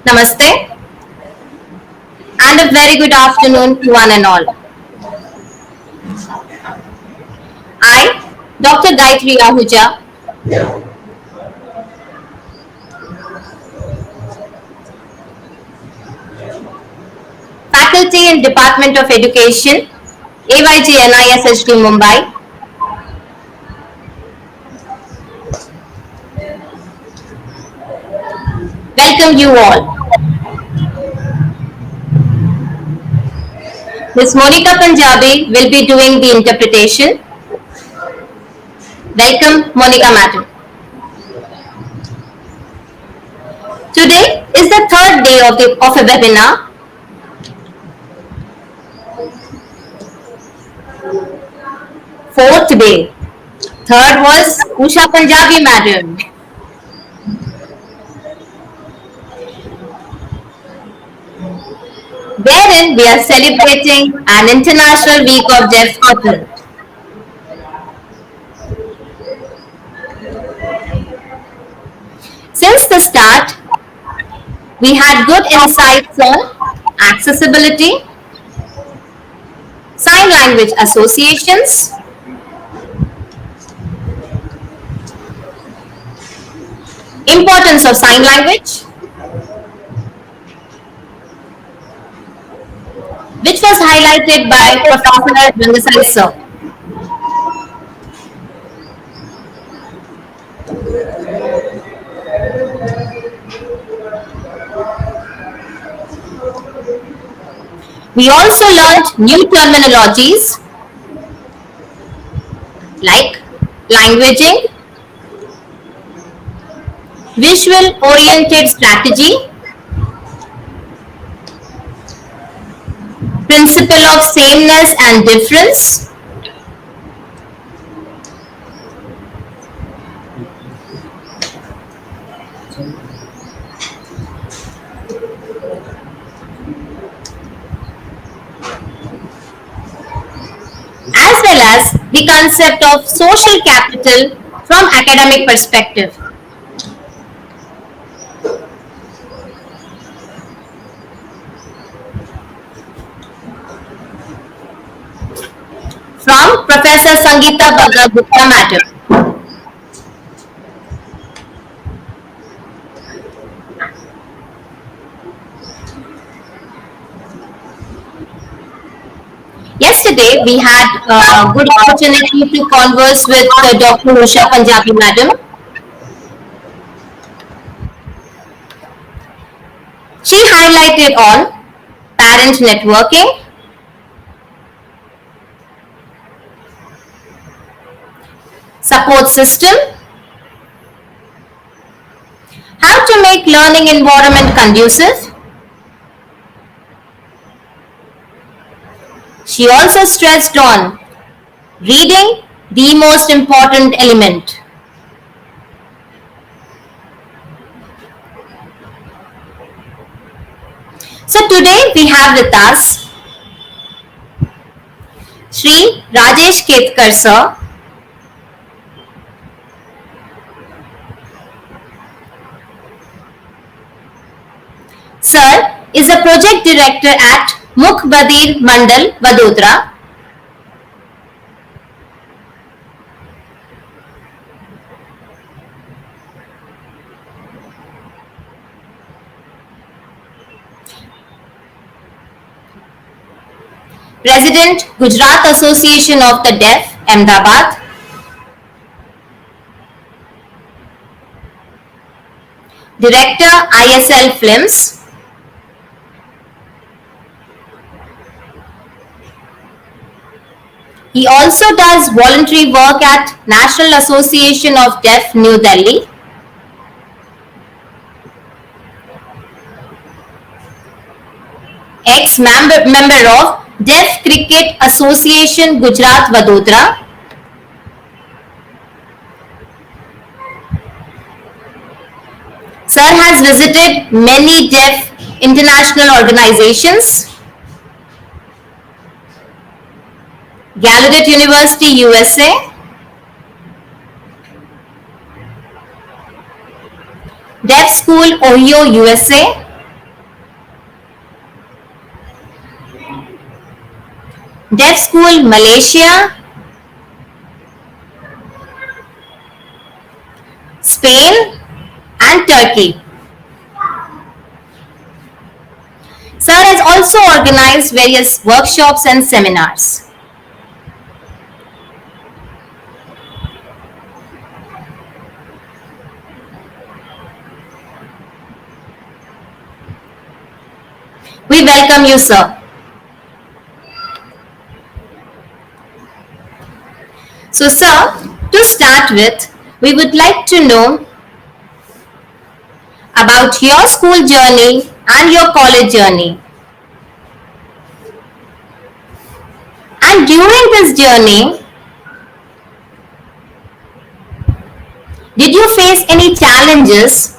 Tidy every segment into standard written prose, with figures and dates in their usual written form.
Namaste and a very good afternoon to one and all. I, Dr. Gayatri Ahuja, Faculty in Department of Education, AYG NISHD Mumbai, welcome you all. Ms. Monica Punjabi will be doing the interpretation. Welcome, Monica Madam. Today is the third day of a webinar. Fourth day. Third was Usha Punjabi Madam. Wherein we are celebrating an International Week of Deaf Scotland. Since the start, we had good insights on accessibility, sign language associations, importance of sign language, which was highlighted by Professor Rangasai sir. We also learned new terminologies like languaging, visual oriented strategy, principle of sameness and difference, as well as the concept of social capital from academic perspective. From Professor Sangeeta Gupta Madam. Yesterday, we had a good opportunity to converse with Dr. Usha Punjabi Madam. She highlighted on parent networking, support system, how to make learning environment conducive. She also stressed on reading, the most important element. So today we have with us Sri Rajesh Ketkar sir. Sir is a project director at Mukh Badir Mandal, Vadodara. President, Gujarat Association of the Deaf, Ahmedabad. Director, ISL Films. He also does voluntary work at National Association of Deaf, New Delhi. Ex-member of Deaf Cricket Association, Gujarat, Vadodara. Sir has visited many deaf international organizations. Gallaudet University, USA. Deaf School, Ohio, USA. Deaf School, Malaysia. Spain and Turkey. Sir has also organized various workshops and seminars. We welcome you, sir. So, sir, to start with, we would like to know about your school journey and your college journey. And during this journey, did you face any challenges?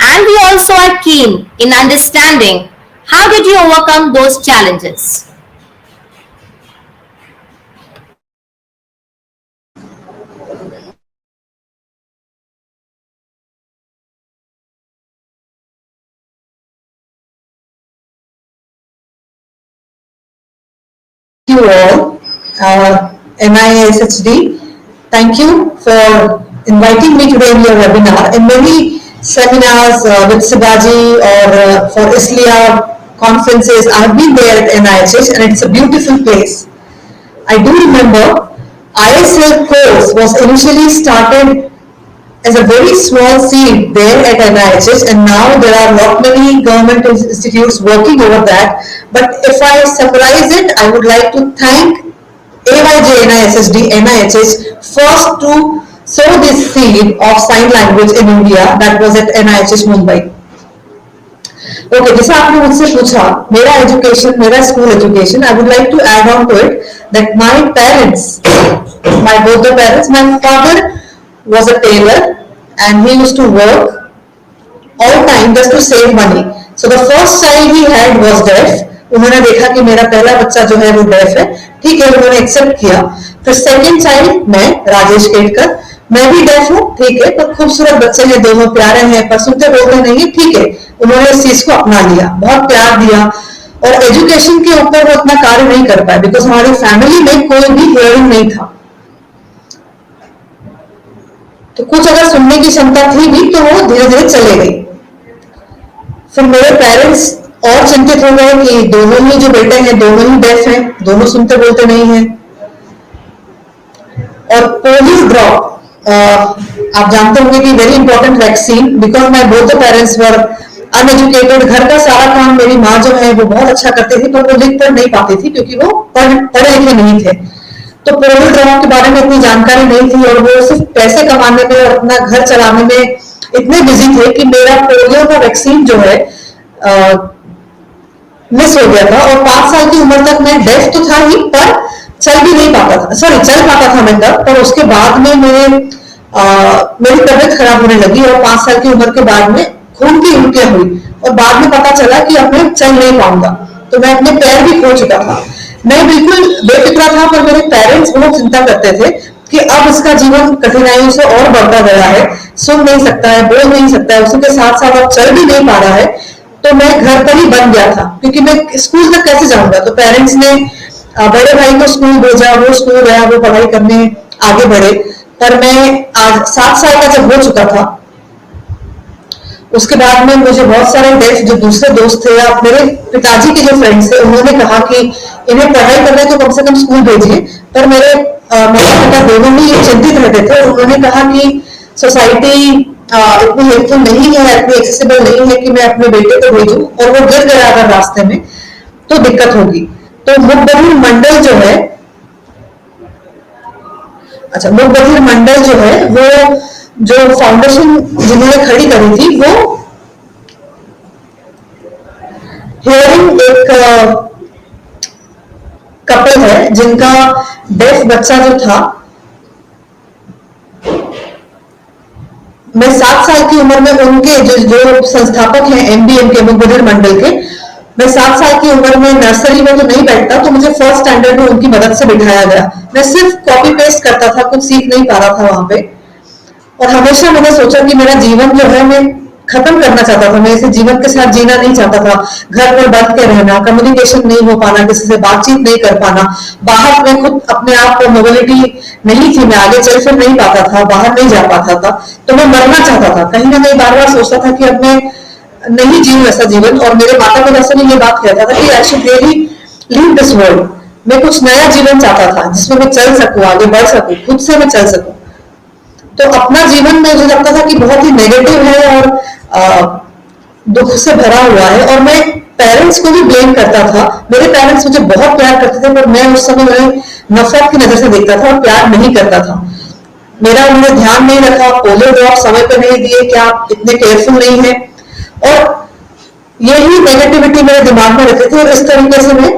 And we also are keen in understanding how did you overcome those challenges? You all, NISHD. Thank you for inviting me today in your webinar. In many seminars with Sibaji or for ISLIA conferences, I have been there at NIHS and it's a beautiful place. I do remember ISL course was initially started as a very small seed there at NIHS, and now there are not many government institutes working over that. But if I summarize it, I would like to thank AYJ NISHD NIHS first to sow this seed of sign language in India, that was at NIHS Mumbai. Okay, जैसा आपने मुझसे पूछा मेरा education, मेरा school education, I would like to add on to it that my parents, both the parents, my father was a tailor and he used to work all time just to save money. So the first child he had was deaf. उन्होंने देखा कि मेरा पहला बच्चा जो है वो def है, ठीक है, उन्होंने एक्सेप्ट किया. फिर सेकंड चाइल्ड मैं, राजेश केटकर, मैं भी डेफ हूँ, ठीक है, तो खूबसूरत बच्चे हैं, दोनों प्यारे हैं, पर सुनते बोलते नहीं है, ठीक है, उन्होंने इस चीज को अपना लिया, बहुत प्यार दिया. और एजुकेशन के ऊपर वो उतना कार्य नहीं कर पाए बिकॉज हमारी फैमिली में कोई भी हियरिंग नहीं था. तो कुछ अगर सुनने की क्षमता थी भी तो वो धीरे धीरे चले गई. फिर मेरे पेरेंट्स और चिंतित हो गए कि दोनों ही जो बेटे हैं दोनों ही डेफ हैं, दोनों सुनते बोलते नहीं हैं. और पोलियो ड्रॉप आप जानते होंगे कि very important vaccine, because my both the parents were uneducated. घर का सारा काम मेरी माँ जो है वो बहुत अच्छा करती थी, पर वो लिख पढ़ नहीं पाती थी क्योंकि वो पढ़े लिखे नहीं थे. तो पोलियो ड्रॉप के बारे में इतनी जानकारी नहीं थी और वो सिर्फ पैसे कमाने में और अपना घर चलाने में इतने बिजी थे कि मेरा पोलियो का वैक्सीन जो है मिस हो गया था. और 5 साल की उम्र तक मैं डेफ तो था ही, पर चल भी नहीं पाता था, सॉरी चल पाता था मैं तब, पर उसके बाद में मेरी तबीयत खराब होने लगी और 5 साल की उम्र के बाद में खून की उल्टियां हुई और बाद में पता चला कि अब मैं चल नहीं पाऊंगा. तो मैं अपने पैर भी खो चुका था. मैं बिल्कुल बेफिक्रा था, पर मेरे पेरेंट्स बहुत चिंता करते थे कि अब इसका जीवन कठिनाइयों से और बढ़ता गया है, सुन नहीं सकता है, बोल नहीं सकता है, उसके साथ साथ अब चल भी नहीं पा रहा है. तो मैं घर पर ही बन गया था क्योंकि मैं स्कूल तक कैसे जाऊंगा. तो पेरेंट्स ने बड़े भाई को स्कूल भेजा, वो स्कूल गया, वो पढ़ाई करने आगे बढ़े. पर मैं आज 7 साल का जब हो चुका था, उसके बाद में मुझे बहुत सारे डेफ जो दूसरे दोस्त थे या मेरे पिताजी के जो फ्रेंड्स थे, उन्होंने कहा कि इन्हें पढ़ाई करने तो कम से कम स्कूल भेजिए. पर मेरे माता पिता दोनों ही चिंतित रहते थे. उन्होंने कहा कि सोसाइटी इतनी हेल्पफुल नहीं है, इतनी एक्सेसिबल नहीं है कि मैं अपने बेटे को भेजूं और वो गिर गया अगर रास्ते में तो दिक्कत होगी. तो मुख बधिर मंडल जो है, अच्छा मुख बधिर मंडल जो है वो जो फाउंडेशन जिन्होंने खड़ी करी थी वो हियरिंग एक कपल है जिनका डेफ बच्चा जो था, मैं 7 साल की उम्र में उनके जो संस्थापक हैं एमबीएम के मुख बधिर मंडल के, मैं 7 साल की उम्र में नर्सरी में तो नहीं बैठता, तो मुझे फर्स्ट स्टैंडर्ड में उनकी मदद से बिठाया गया। मैं सिर्फ कॉपी पेस्ट करता था, कुछ सीख नहीं पा रहा था वहां पे। और हमेशा मैंने सोचा कि मेरा जीवन जो है मैं खत्म करना चाहता था, मैं इसे जीवन के साथ जीना नहीं चाहता था। घर पर बंद के रहना, कम्युनिकेशन नहीं हो पाना, किसी से बातचीत नहीं कर पाना, बाहर में खुद अपने आप को मोबिलिटी नहीं थी, मैं आगे चल फिर नहीं पाता था, बाहर नहीं जा पाता था, तो मैं मरना चाहता था। कहीं ना कहीं बार बार सोचता था कि अब मैं नहीं जीऊं ऐसा जीवन। और मेरे माता पिता से भी ये बात कहता था कि I should really leave this world. मैं कुछ नया जीवन चाहता था जिसमें मैं चल सकूं, आगे बढ़ सकूं, खुद से मैं चल सकूं। तो अपना जीवन मुझे लगता था कि बहुत ही नेगेटिव है और दुख से भरा हुआ है। और मैं पेरेंट्स को भी ब्लेम करता था। मेरे पेरेंट्स मुझे बहुत प्यार करते थे, पर मैं उस समय उन्हें नफरत की नजर से देखता था और प्यार नहीं करता था। मेरा उन्होंने ध्यान नहीं रखा, पोलियो ड्रॉप समय पर नहीं दिए, क्या आप इतने केयरफुल नहीं है, और यही नेगेटिविटी मेरे दिमाग में रहती थी। और इस तरीके से मैं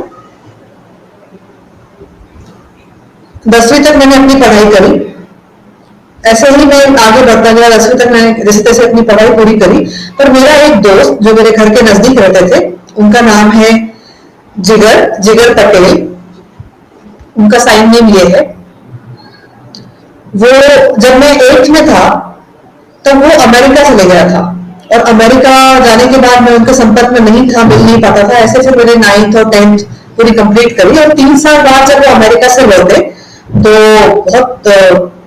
10वीं तक मैंने अपनी पढ़ाई करी। ऐसे ही मैं आगे बढ़ता गया, 10वीं तक मैंने रिश्ते से अपनी पढ़ाई पूरी करी। पर मेरा एक दोस्त जो मेरे घर के नजदीक रहते थे, उनका नाम है जिगर पटेल, उनका साइन नेम ये है। वो जब मैं 8th में था तब वो अमेरिका चले गया था, और अमेरिका जाने के बाद मैं उनके संपर्क में नहीं था, मिल नहीं पाता था। ऐसे फिर मैंने 9th और 10th पूरी कंप्लीट करी। और 3 साल बाद जब वो अमेरिका से लौटे तो बहुत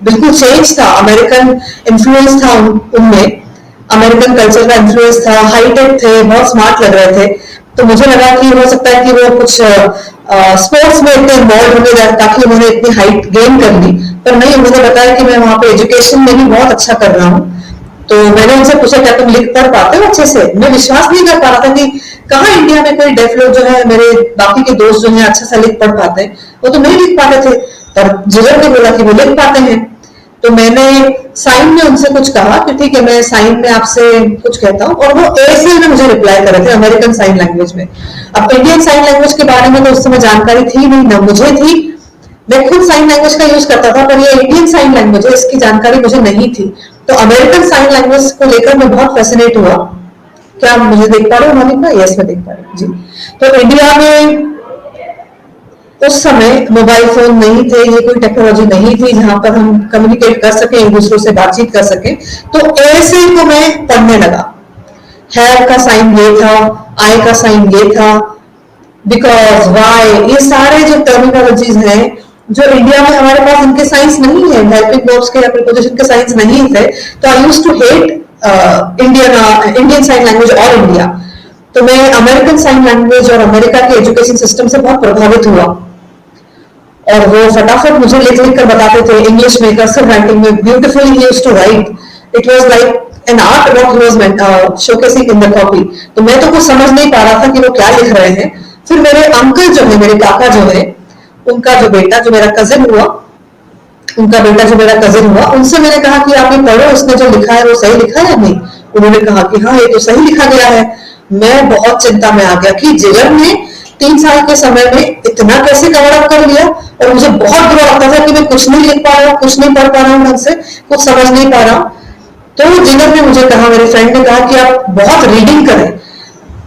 बिल्कुल चेंज था, अमेरिकन इन्फ्लुएंस था उनमें, अमेरिकन कल्चर का इन्फ्लुएंस था, हाईटेक थे, बहुत स्मार्ट लग रहे थे। तो मुझे लगा कि हो सकता है कि वो कुछ स्पोर्ट्स में इतने इन्वॉल्व होंगे ताकि उन्होंने इतनी हाइट गेन कर ली। पर नहीं, उन्होंने बताया कि मैं वहां पे एजुकेशन में भी बहुत अच्छा कर रहा हूँ। तो मैंने उनसे पूछा क्या तुम लिख पढ़ पाते हो अच्छे से? मैं विश्वास नहीं कर पा रहा था कि कहाँ इंडिया में कोई डेफ लोग जो है, मेरे बाकी के दोस्त जो है अच्छा सा लिख पढ़ पाते हैं, वो तो नहीं लिख पाते थे। पर जिगर ने बोला कि वो लिख पाते हैं। तो मैंने साइन में उनसे कुछ कहा कि ठीक है, मैं साइन में आपसे कुछ कहता हूँ, और वो एएसएल में मुझे रिप्लाई कर रहे थे, अमेरिकन साइन लैंग्वेज में। अब इंडियन साइन लैंग्वेज के बारे में तो उस समय जानकारी थी नहीं, ना मुझे थी। मैं खुद साइन लैंग्वेज का यूज करता था, पर ये इंडियन साइन लैंग्वेज है, इसकी जानकारी मुझे नहीं थी। तो अमेरिकन साइन लैंग्वेज को लेकर मैं बहुत फैसिनेट हुआ। क्या आप मुझे देख पा रहे हो मोनिका? यस, मैं देख पा रही हूँ जी। तो इंडिया में उस समय मोबाइल फोन नहीं थे, ये कोई टेक्नोलॉजी नहीं थी जहां पर हम कम्युनिकेट कर सके, एक दूसरों से बातचीत कर सके। तो ऐसे को मैं पढ़ने लगा। हैव का साइन ये था, आई का साइन ये था, बिकॉज, वाई, ये सारे जो टर्मिनोलॉजीज हैं जो इंडिया में हमारे पास इनके साइंस नहीं है, हेल्पिंग वर्ब्स के या प्रीपोजिशन के साइंस नहीं थे। तो I used to hate Indian sign language और इंडिया। तो मैं अमेरिकन साइन लैंग्वेज और अमेरिका के एजुकेशन सिस्टम से बहुत प्रभावित हुआ। और वो फटाफट मुझे लिख लिख कर बताते थे, इंग्लिश में, कर्सिव राइटिंग में, beautifully he used to write. It was like an art what he was showcasing in the copy. तो मैं तो कुछ समझ नहीं पा रहा था कि वो क्या लिख रहे हैं। फिर मेरे अंकल जो है, मेरे काका जो है, उनका जो बेटा, जो मेरा कजिन हुआ, उनका बेटा जो मेरा कजिन हुआ, उनसे मैंने कहा कि आप ये पढ़ो, उसने जो लिखा है वो सही लिखा है या नहीं। उन्होंने कहा कि हाँ, ये तो सही लिखा गया है। मैं बहुत चिंता में आ गया कि जिगर ने 3 साल के समय में इतना कैसे कवर अप कर लिया। और मुझे बहुत बुरा लगता था कि मैं कुछ नहीं लिख पा रहा हूँ, कुछ नहीं पढ़ पा रहा हूँ ढंग से, कुछ समझ नहीं पा रहा हूँ। तो जिगर ने मुझे कहा, मेरे फ्रेंड ने कहा कि आप बहुत रीडिंग करें।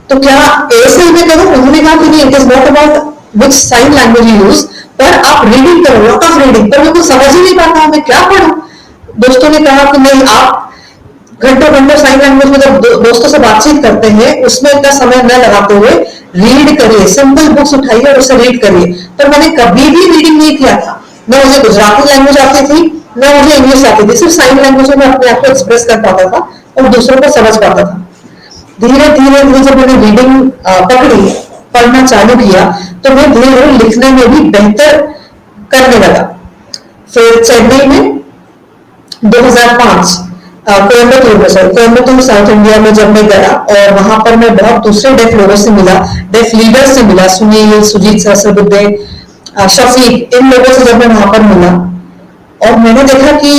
तो क्या एएसएल में करो? उन्होंने कहा कि नहीं, it is not about which sign language you use, पर आप रीडिंग करो, लॉट ऑफ रीडिंग। पर मैं कुछ समझ ही नहीं पाता हूँ, मैं क्या पढ़ूं। दोस्तों ने कहा कि नहीं, आप घंटों घंटों साइन लैंग्वेज में जब दोस्तों से बातचीत करते हैं उसमें इतना समय न लगाते हुए रीड करिए, सिंपल बुक्स उठाइए और उसे रीड करिए। पर मैंने कभी भी रीडिंग नहीं किया था। न मुझे गुजराती लैंग्वेज आती थी, न मुझे इंग्लिश आती थी। सिर्फ साइन लैंग्वेज में अपने आप को एक्सप्रेस कर पाता था और दूसरों को समझ पाता था। धीरे धीरे जब मैंने रीडिंग पकड़ी, पढ़ना चालू किया, तो मैं धीरे धीरे लिखने में भी बेहतर करने लगा। फिर चेन्नई में 2005 कोयम्बतूर साउथ इंडिया में जब मैं गया, और वहां पर मैं बहुत दूसरे डेफ लोगों से मिला, डेफ लीडर्स से मिला, सुनील, सुजीत सहस्रबुद्धे, शफीक, इन लोगों से जब मैं वहां पर मिला, और मैंने देखा कि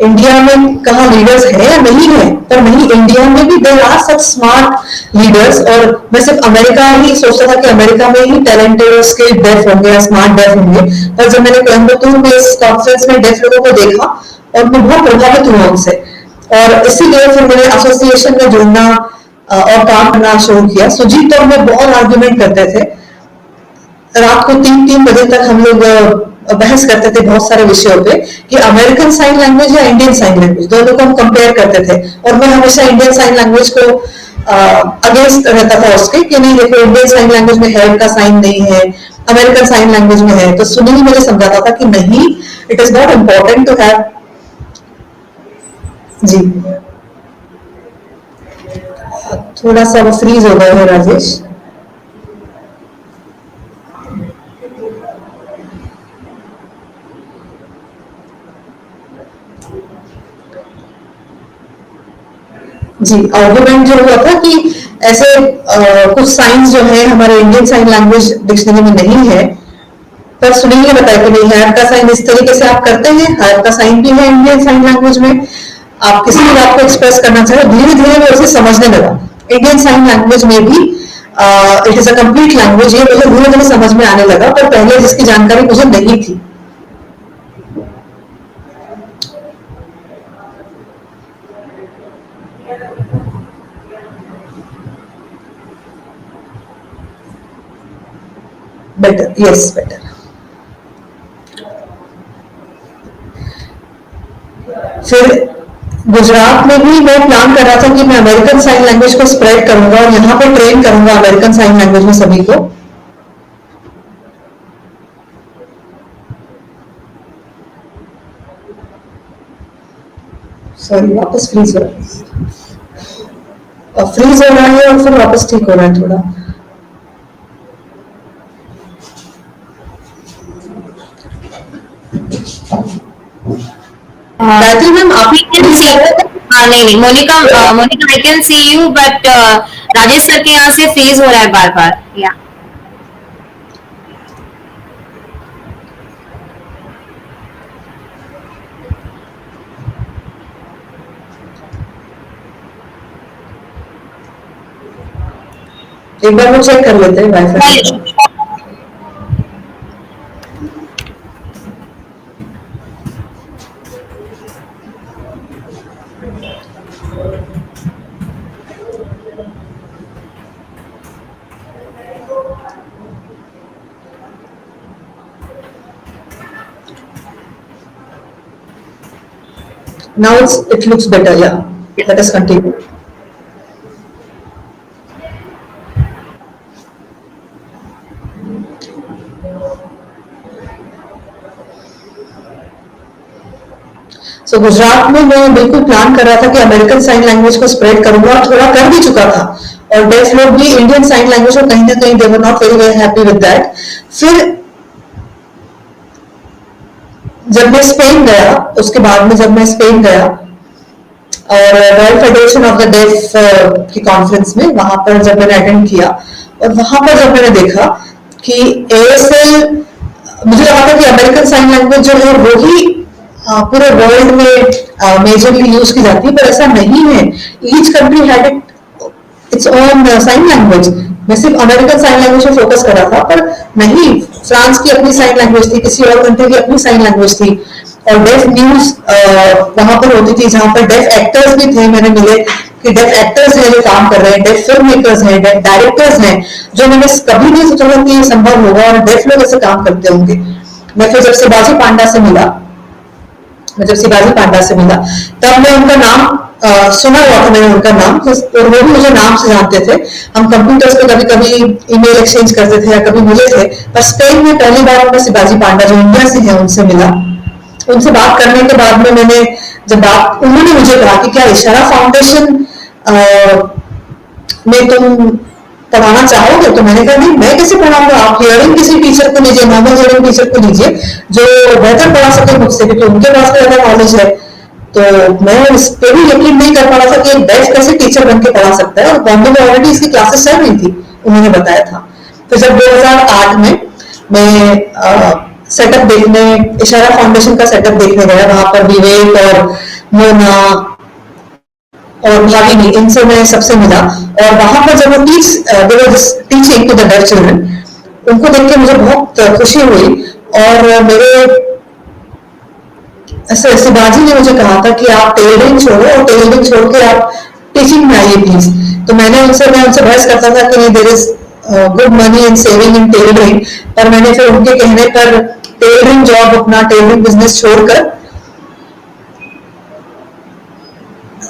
इंडिया में कहा लीडर्स है या नहीं है, पर नहीं, इंडिया में भी there are such smart leaders. और मैं सिर्फ अमेरिका ही सोचता था कि अमेरिका में ही टैलेंटेड और स्किल्ड डेफ होंगे या स्मार्ट डेफ होंगे। पर जब मैंने कोयम्बतूर में इस कॉन्फ्रेंस में डेफ लोगों को देखा, और मैं बहुत प्रभावित हुआ उनसे, और इसीलिए फिर मैंने एसोसिएशन में जुड़ना और काम करना शुरू किया। सुजीत और मैं बहुत आर्ग्यूमेंट करते थे, रात को 3-3 बजे तक हम लोग बहस करते थे बहुत सारे विषयों पे कि अमेरिकन साइन लैंग्वेज या इंडियन साइन लैंग्वेज, दोनों को हम कंपेयर करते थे। और मैं हमेशा इंडियन साइन लैंग्वेज को अगेंस्ट रहता था उसके, कि नहीं देखो इंडियन साइन लैंग्वेज में हेड का साइन नहीं है, अमेरिकन साइन लैंग्वेज में है। तो सुनील मुझे समझाता था कि नहीं, it is not important to have. जी थोड़ा सा वो फ्रीज हो गया है राजेश। जी आर्गुमेंट जो हुआ था कि ऐसे कुछ साइंस जो है हमारे इंडियन साइन लैंग्वेज डिक्शनरी में नहीं है, पर सुनील ने बताया कि नहीं, हैव का साइन इस तरीके से आप करते हैं, हैव का साइन भी है इंडियन साइन लैंग्वेज में, आप किसी भी बात को एक्सप्रेस करना चाहे। धीरे धीरे मैं उसे समझने लगा, इंडियन साइन लैंग्वेज में भी it is a complete language, ये मुझे धीरे धीरे समझ में आने लगा, पर पहले जिसकी जानकारी मुझे नहीं थी। Better, yes better. फिर गुजरात में भी मैं प्लान कर रहा था कि मैं अमेरिकन साइन लैंग्वेज को स्प्रेड करूंगा और यहाँ पे ट्रेन करूंगा अमेरिकन साइन लैंग्वेज में सभी को। सॉरी वापस फ्रीज हो रहा है, और फ्रीज हो रहा है और फिर वापस ठीक हो रहा है थोड़ा। गायत्री मैम आप नहीं नहीं Monika, Monika I can see you, but Rajesh sir के यहाँ से फ्रीज हो रहा है बार बार। या एक बार वो चेक कर लेते हैं wifi. Now it looks better, yeah. Let us continue. So Gujarat में मैं बिल्कुल प्लान कर रहा था कि अमेरिकन साइन लैंग्वेज को स्प्रेड करूंगा, और थोड़ा कर भी चुका था, और डेफ लोग भी इंडियन साइन लैंग्वेज को कहीं ना कहीं they were not very happy with that. फिर जब मैं स्पेन गया, उसके बाद में जब मैं स्पेन गया और World Federation of the Deaf की कॉन्फ्रेंस में, वहां पर जब मैंने अटेंड किया, और वहां पर जब मैंने देखा कि ASL, मुझे लगा था कि अमेरिकन साइन लैंग्वेज जो है वो ही पूरे वर्ल्ड में मेजरली यूज की जाती है, पर ऐसा नहीं है। Each country had its own sign language. मैं सिर्फ अमेरिकन साइन लैंग्वेज पे फोकस कर रहा था, पर नहीं, फ्रांस की अपनी साइन लैंग्वेज थी, किसी और कंट्री की अपनी साइन लैंग्वेज थी, और डेफ न्यूज वहां पर होती थी, जहां पर डेफ एक्टर्स भी थे। मैंने मिले कि डेफ एक्टर्स हैं जो काम कर रहे हैं, डेफ फिल्म मेकर्स हैं, डेफ डायरेक्टर्स हैं, जो मैंने कभी नहीं सोचा था कि ये संभव होगा और डेफ लोग ऐसे काम करते होंगे। मैं फिर जब शिवाजी पांडा से मिला, तब मैं उनका नाम सुना हुआ था, मैंने उनका नाम, और वो भी मुझे नाम से जानते थे। हम कंप्यूटर्स पे कभी कभी ईमेल एक्सचेंज करते थे या कभी मिले थे, पर स्पेन में पहली बार मैं शिवाजी पांडा जो इंडिया से है उनसे मिला। उनसे बात करने के बाद में मैंने जब बात, उन्होंने मुझे कहा कि क्या इशारा फाउंडेशन में तुम पढ़ाना चाहोगे? तो मैंने कहा नहीं, मैं कैसे पढ़ाऊंगा, आप हियरिंग किसी टीचर को लीजिए, नॉर्मल हियरिंग टीचर को लीजिए जो बेहतर पढ़ा सके मुझसे, क्योंकि उनके पास ज्यादा नॉलेज है। तो मैं इस पे भी यकीन नहीं कर पा रहा था कि एक डेफ कैसे टीचर बन के पढ़ा सकता है, और बॉम्बे में ऑलरेडी इसकी क्लासेस चल रही थी, उन्होंने बताया था। तो जब 2008 में मैं सेटअप देखने, इशारा फाउंडेशन का सेटअप देखने गया, वहां पर विवेक और मोना और भाविनी, इनसे मैं सबसे मिला, और वहां पर जब वो teaching to the deaf children, उनको देख के मुझे बहुत खुशी हुई। और मेरे ऐसे शिवाजी ने मुझे कहा था कि आप टेलरिंग छोड़ो और टेलरिंग छोड़ के आप टीचिंग में आइए प्लीज। तो मैं उनसे बहस करता था कि नहीं, there is good money in saving in tailoring, पर मैंने फिर उनके कहने पर टेलरिंग जॉब, अपना टेलरिंग बिजनेस छोड़कर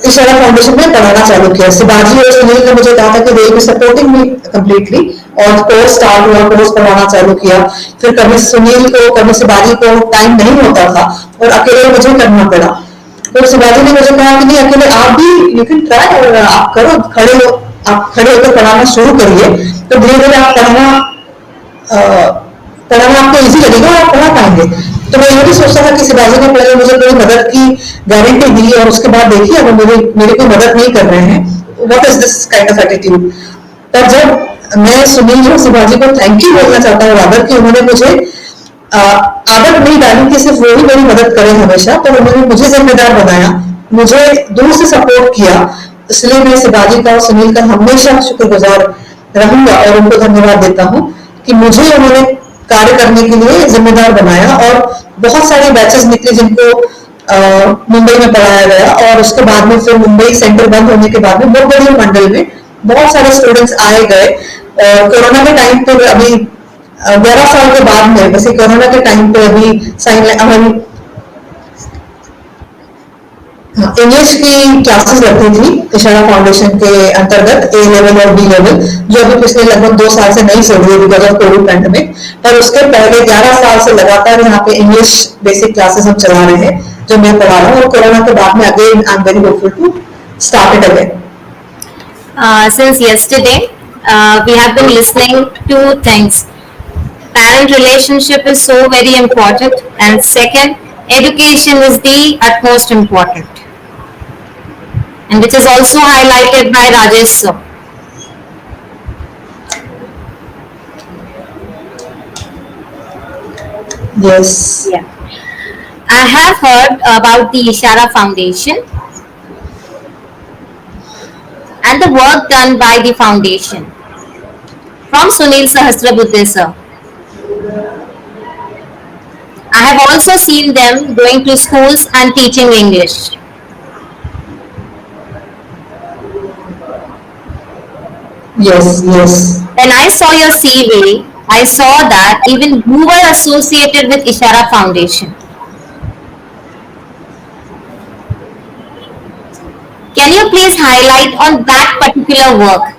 इशारा फाउंडेशन में पढ़ाना चालू किया। शिवाजी और सुनील ने मुझे कहा था कि दे बी सपोर्टिंग मी कम्प्लीटली, और कोर्स स्टार्ट हुआ, कोर्स पढ़ाना चालू किया। फिर कभी सुनील को, कभी शिवाजी को टाइम नहीं होता था और अकेले मुझे करना पड़ा। तो शिवाजी ने मुझे कहा कि नहीं, अकेले आप भी यू कैन ट्राई, और आप करो, आप खड़े होकर पढ़ाना शुरू करिए, तो धीरे धीरे आप पढ़ाना आपको इजी लगेगा और आप पढ़ा पाएंगे। तो मैं ये भी सोचता था कि शिवाजी ने पहले मुझे कोई मदद की गारंटी दी, और उसके बाद देखिए अगर मेरी कोई मदद नहीं कर रहे हैं, what is this kind of attitude. पर जब मैं सुनील और शिवाजी को थैंक यू बोलना चाहता हूँ रादर, कि उन्होंने मुझे आदत नहीं डाली कि सिर्फ वो ही मेरी मदद करें हमेशा, तो उन्होंने मुझे जिम्मेदार बनाया, मुझे दूर से सपोर्ट किया। इसलिए मैं शिवाजी का और सुनील का हमेशा शुक्रगुजार रहूंगा और उनको धन्यवाद देता हूँ कि मुझे उन्होंने कार्य करने के लिए जिम्मेदार बनाया। और बहुत सारी बैचेस निकली जिनको मुंबई में पढ़ाया गया, और उसके बाद में फिर मुंबई सेंटर बंद होने के बाद में बड़ी मंडल में बहुत सारे स्टूडेंट्स आए गए। और कोरोना के टाइम पर अभी 11 साल के बाद में, वैसे कोरोना के टाइम पे अभी हमारी इंग्लिश की क्लासेस लगती थी इशारा फाउंडेशन के अंतर्गत, ए लेवल और बी लेवल, जो अभी पिछले लगभग 2 साल से नहीं चल रही है बिकॉज ऑफ कोविड पैंडेमिक। पर उसके पहले 11 साल से लगातार यहाँ पे इंग्लिश बेसिक क्लासेस हम चला रहे हैं, जो मैं पढ़ा रहा हूँ। और कोरोना के बाद में again I am very hopeful to start it again. Since yesterday, we have been listening to things. Parent relationship is so very important, and second, education is the utmost important, and which is also highlighted by Rajesh sir. Yes. Yeah. I have heard about the Ishara Foundation and the work done by the foundation from Sunil Sahasrabuddhe sir. I have also seen them going to schools and teaching English. Yes, yes. When I saw your CV, I saw that even you were associated with Ishara Foundation. Can you please highlight on that particular work?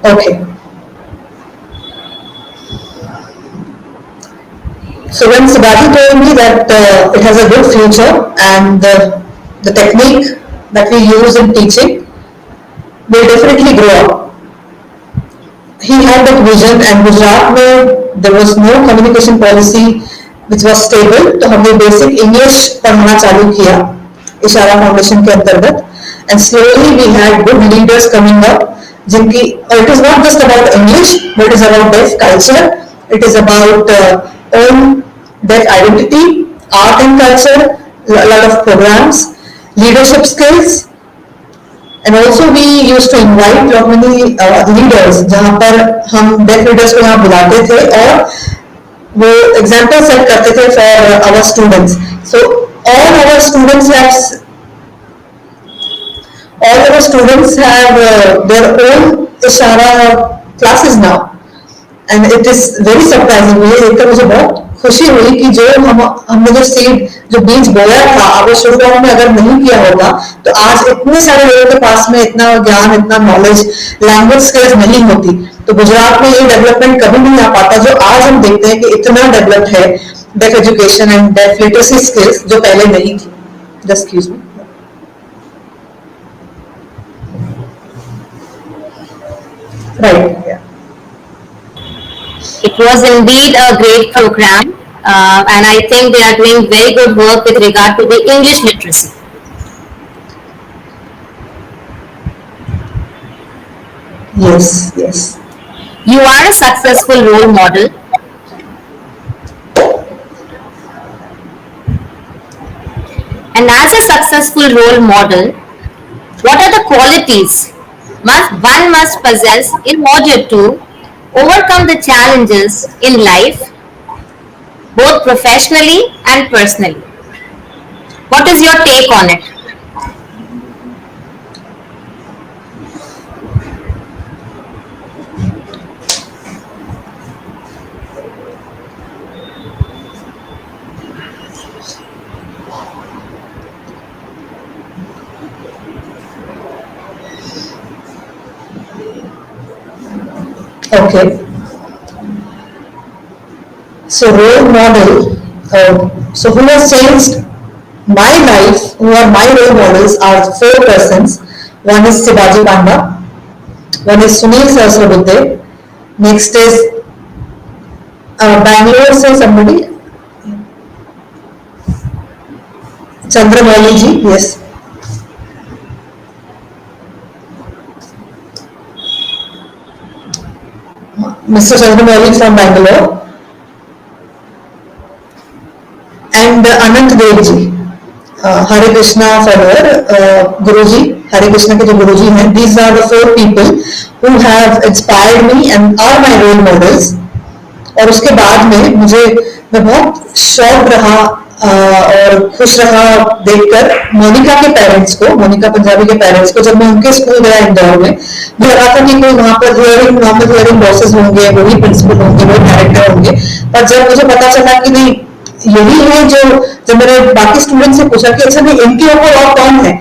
Okay. So when Sibaji told me that it has a good future, and the technique that we use in teaching will definitely grow up. He had that vision, and Gujarat में there was no communication policy which was stable, तो हमने basic English पढ़ाना चालू किया इशारा foundation के अंतर्गत, and slowly we had good leaders coming up, जिनकी, it is not just about English, but it is about deaf culture, it is about own deaf identity, art and culture, a lot of programs, leadership skills. And also we used to invite lot many leaders, जहाँ पर हम deaf leaders को यहाँ बुलाते थे और वो example set करते थे for our students. So all our students have their own इशारा classes now, and it is very surprising. मुझे देखकर मुझे बहुत खुशी हुई कि जो हमने जो सीड, जो बीज बोया था, अगर शुरुआत में अगर नहीं किया होता तो आज इतने सारे लोगों के पास में इतना ज्ञान, इतना नॉलेज, लैंग्वेज स्किल्स नहीं होती। तो गुजरात में ये डेवलपमेंट कभी नहीं आ पाता जो आज हम देखते हैं कि इतना डेवलप्ड है deaf education and deaf literacy skills, जो पहले नहीं थी। Just excuse me. Right, It was indeed a great program, and I think they are doing very good work with regard to the English literacy. Yes, yes. You are a successful role model. And as a successful role model, what are the qualities one must possess in order to overcome the challenges in life, both professionally and personally. What is your take on it? Okay. So role model. So who has changed my life? Who are my role models? Are four persons. One is Sibaji Panda. One is Sunil Sahasrabudhe. Next is Bangalore से somebody. Chandramouli ji. Yes. Mr. Chandramouli from Bangalore. And Anant Dev ji, Hare Krishna follower, Guruji, Hare Krishna के जो Guruji हैं, these are the four people who have inspired me and are my role models. और उसके बाद में मैं बहुत शौक रहा और खुश रहा देखकर मोनिका के पेरेंट्स को, मोनिका पंजाबी के पेरेंट्स को, जब मैं उनके स्कूल गया इंदौर में, मुझे लगा था कि कोई वहाँ पर नॉर्मल हियरिंग लॉसेस होंगे, वही प्रिंसिपल होंगे, वही डायरेक्टर होंगे, पर जब मुझे पता चला कि नहीं यही है जो, जब मैंने बाकी स्टूडेंट से पूछा कि अच्छा नहीं इनके ऊपर और कौन है,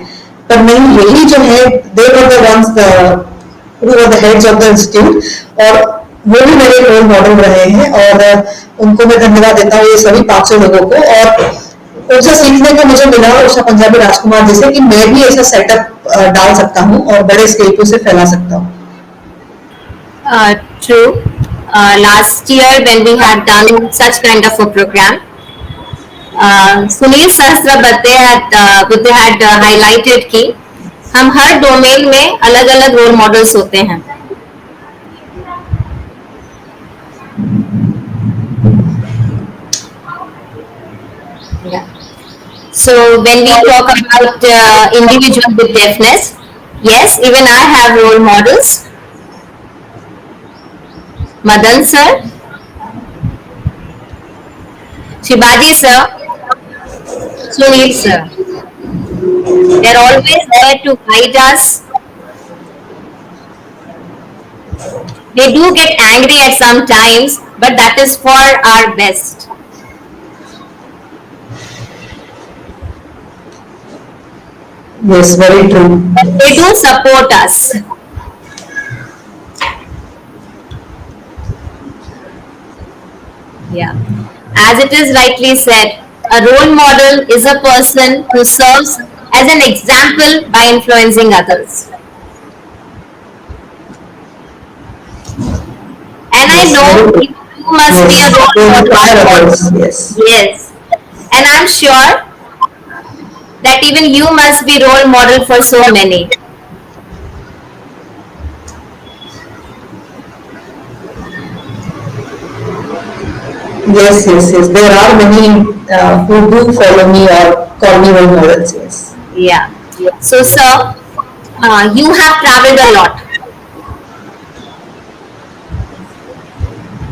पर नहीं यही जो है they were the ones who were the heads of the institute, और वो भी मेरे रोल मॉडल रहे हैं और उनको मैं धन्यवाद देता हूँ ये सभी 500 लोगों को। और उनसे सीखने को मुझे मिला उषा पंजाबी राजकुमार जैसे कि मैं भी ऐसा सेटअप डाल सकता हूँ और बड़े स्केल पे उसे फैला सकता हूँ। True. Last year when we had done such kind of a program, Sunil Sahasrabuddhe had highlighted कि हम हर डोमेन में अलग अलग रोल मॉडल्स होते हैं। Yeah. So when we talk about individual with deafness, yes, even I have role models. Madan sir, Shivaji sir, Sunil sir. They're always there to guide us. They do get angry at some times, but that is for our best. Yes, very true. But they do support us. Yeah. As it is rightly said, a role model is a person who serves as an example by influencing others. And I Yes, know very you must be a Yes, role to model. inspire others. Yes. Yes. And I'm sure that even you must be role model for so many. Yes, yes, yes. There are many who do follow me or call me role models. Yes. Yeah. So, sir, you have traveled a lot.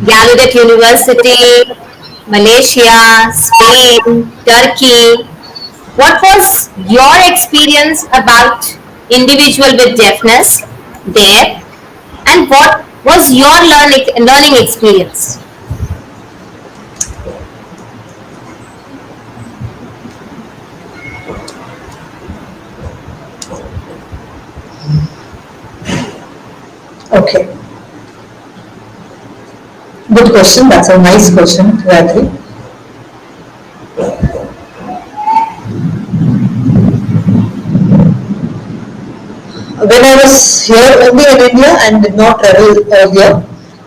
Gallaudet University, Malaysia, Spain, Turkey. What was your experience about individual with deafness there, and what was your learning experience? Okay. Good question. That's a nice question, Gayatri. When I was here only in India and did not travel earlier,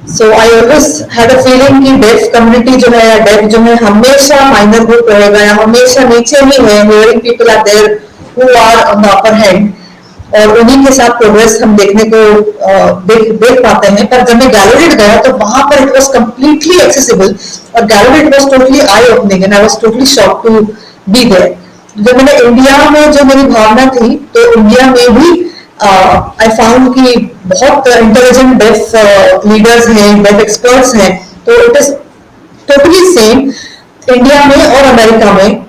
so I always had a feeling कि deaf community जो है या deaf जो है हमेशा minor group रहेगा या हमेशा नीचे ही है, hearing people are there who are on the upper hand, और उन्हीं के साथ प्रोग्रेस हम देखने को देख पाते हैं। पर जब मैं गैलरीड गया तो वहां पर इट वाज कंप्लीटली एक्सेसिबल और गैलरीड was totally eye opening and I was totally shocked to be there. जब मैंने इंडिया में जो मेरी भावना थी तो इंडिया में भी आई फाउंड कि बहुत इंटेलिजेंट डेफ लीडर्स हैं, डेफ एक्सपर्ट्स हैं, तो it is totally same India में और अमेरिका में,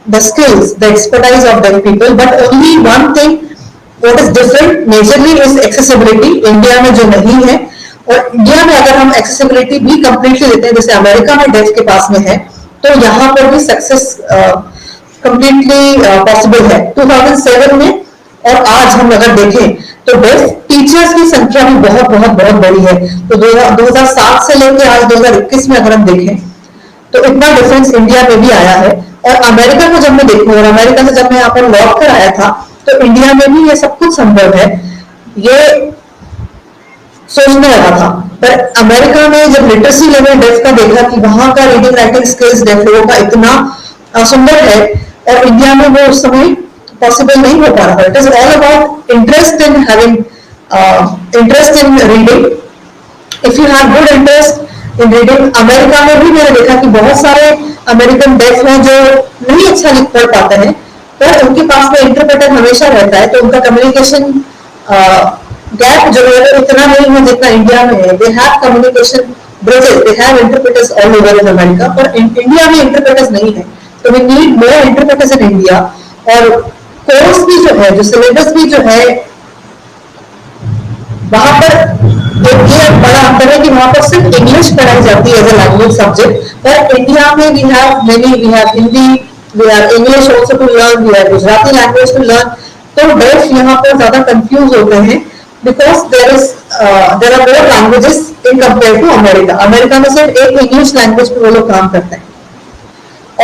the skills, the expertise of deaf people, but only one thing what is different majorly is accessibility. India में जो नहीं है, और इंडिया में अगर हम accessibility भी completely देते हैं, जैसे अमेरिका में डेफ के पास में है, तो यहाँ पर भी सक्सेस completely पॉसिबल है. 2007 में और आज हम अगर देखें तो डेफ टीचर्स की संख्या भी बहुत बहुत बहुत बड़ी है. तो 2007 से लेकर आज 2021 में अगर हम देखें तो इतना डिफरेंस इंडिया में भी आया है. और अमेरिका को जब मैं देखूं, और अमेरिका से जब मैं यहाँ पर लौट कर आया था, तो इंडिया में भी ये सब कुछ संभव है, ये सोचने लगा था. पर अमेरिका में जब लिटरेसी लेवल डेफ का देखा कि वहां का रीडिंग राइटिंग स्किल्स डेफ लोगों का इतना सुंदर है, और इंडिया में वो उस समय पॉसिबल नहीं हो पा रहा था. It is all about interest in having interest in reading. If you have good interest in reading. America में भी मैंने देखा कि बहुत सारे अमेरिकन डेफ हैं जो नहीं अच्छा लिख पढ़ पाते हैं, पर उनके पास में इंटरप्रेटर हमेशा रहता है, तो उनका कम्युनिकेशन गैप जो है वो इतना नहीं है जितना इंडिया में है. They have communication bridges, they have interpreters all over in America, पर इंडिया में इंटरप्रेटर्स नहीं है. तो we need more interpreters in India. और कोर्स भी जो है, जो सिलेबस भी जो है, वहां पर एक ये बड़ा अंतर है कि वहां पर सिर्फ इंग्लिश पढ़ाई जाती है एज ए लैंग्वेज सब्जेक्ट. पर इंडिया में we have Hindi, we have English also to learn, we have Gujarati language to learn. तो डेफ यहाँ पर ज्यादा कंफ्यूज होते हैं because there are more languages in compare to America. America में सिर्फ एक इंग्लिश लैंग्वेज पर वो लोग काम करते हैं.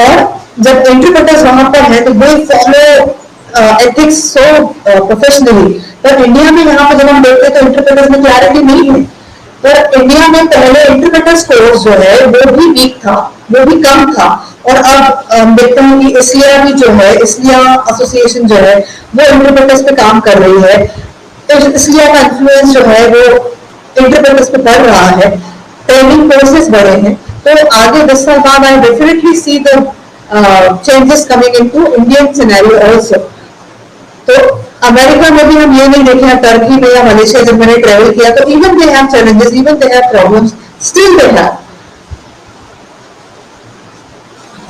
और जब इंटरप्रेटर्स वहां पर है तो they follow ethics so professionally. पर इंडिया में यहाँ पर जब हम देखते हैं तो इंटरप्रेटर्स में क्लैरिटी नहीं है. पर इंडिया में पहले इंटरप्रेटर्स कोर्स जो है वो भी वीक था, वो भी कम था. और अब हम देखते हैं कि इसलिया भी जो है, इसलिया एसोसिएशन जो है वो इंटरप्रेटर्स पे काम कर रही है. तो इसलिया का इन्फ्लुएंस जो है वो इंटरप्रेटर्स पे पड़ रहा है. ट्रेनिंग कोर्सेज बढ़े हैं. तो आगे 10 साल बाद I definitely see the changes coming into Indian scenario also. तो अमेरिका में भी हम ये नहीं देखे, टर्की में या मलेशिया जब मैंने ट्रेवल किया, तो even they have challenges, even they have problems, still they have.